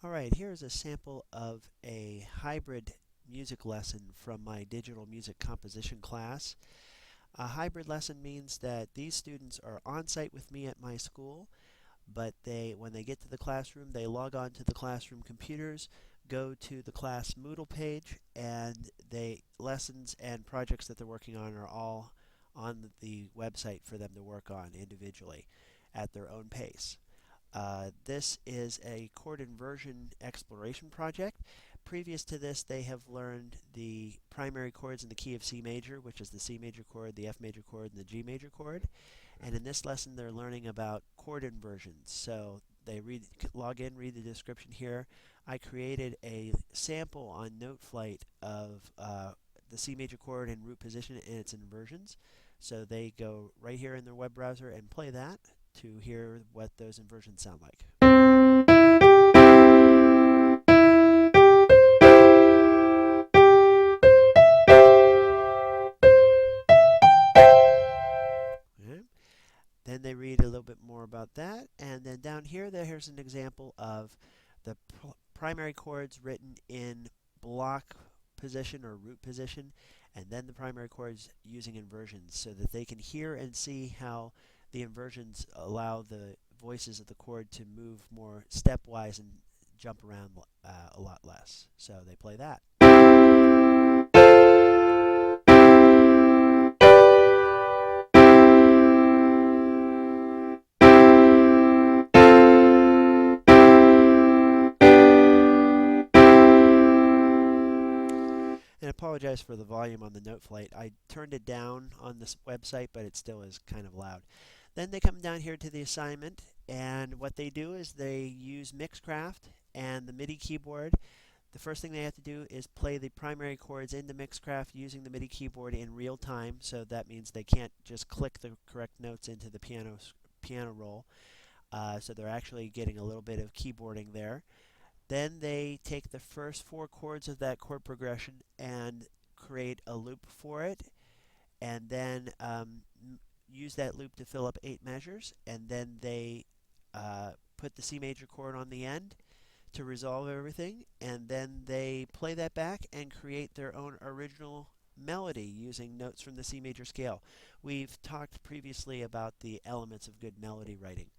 Alright, here's a sample of a hybrid music lesson from my digital music composition class. A hybrid lesson means that these students are on site with me at my school, but when they get to the classroom, they log on to the classroom computers, go to the class Moodle page, and lessons and projects that they're working on are all on the website for them to work on individually at their own pace. This is a chord inversion exploration project. Previous to this, they have learned the primary chords in the key of C major, which is the C major chord, the F major chord, and the G major chord. And in this lesson, they're learning about chord inversions. So they log in, read the description here. I created a sample on NoteFlight of the C major chord in root position and its inversions. So they go right here in their web browser and play that to hear what those inversions sound like. Okay. Then they read a little bit more about that, and then down here, here's an example of the primary chords written in block position or root position, and then the primary chords using inversions so that they can hear and see how the inversions allow the voices of the chord to move more stepwise and jump around a lot less. So they play that. And I apologize for the volume on the NoteFlight. I turned it down on this website, but it still is kind of loud. Then they come down here to the assignment, and what they do is they use MixCraft and the MIDI keyboard. The first thing they have to do is play the primary chords into MixCraft using the MIDI keyboard in real time, so that means they can't just click the correct notes into the piano roll. So they're actually getting a little bit of keyboarding there. Then they take the first 4 chords of that chord progression and create a loop for it, and then use that loop to fill up 8 measures, and then they put the C major chord on the end to resolve everything, and then they play that back and create their own original melody using notes from the C major scale. We've talked previously about the elements of good melody writing.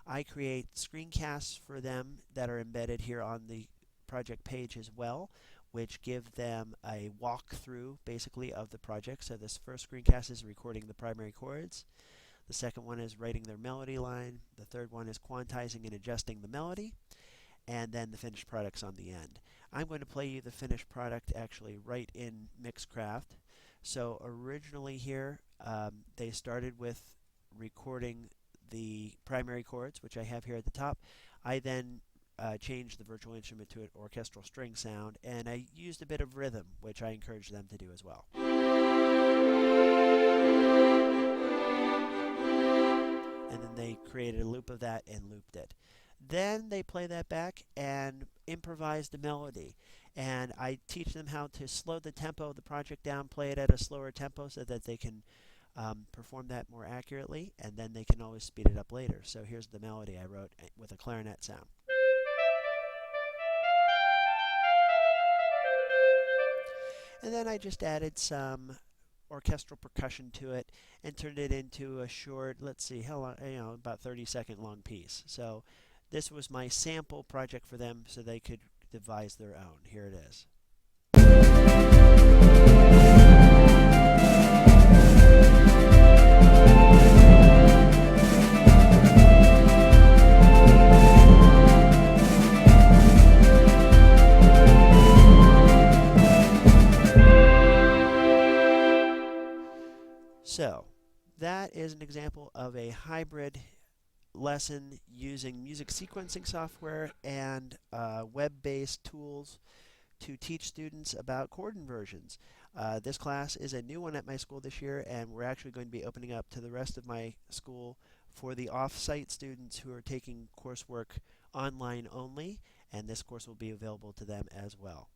I create screencasts for them that are embedded here on the project page as well, which give them a walkthrough basically of the project. So this first screencast is recording the primary chords. The second one is writing their melody line. The third one is quantizing and adjusting the melody. And then the finished product's on the end. I'm going to play you the finished product actually right in MixCraft. So originally here, they started with recording the primary chords, which I have here at the top. I then changed the virtual instrument to an orchestral string sound, and I used a bit of rhythm, which I encourage them to do as well. And then they created a loop of that and looped it. Then they play that back and improvise the melody. And I teach them how to slow the tempo of the project down, play it at a slower tempo so that they can perform that more accurately, and then they can always speed it up later. So here's the melody I wrote with a clarinet sound. And then I just added some orchestral percussion to it and turned it into a short, let's see, how long, about 30-second long piece. So this was my sample project for them so they could devise their own. Here it is. So that is an example of a hybrid lesson using music sequencing software and web-based tools to teach students about chord inversions. This class is a new one at my school this year, and we're actually going to be opening up to the rest of my school for the off-site students who are taking coursework online only, and this course will be available to them as well.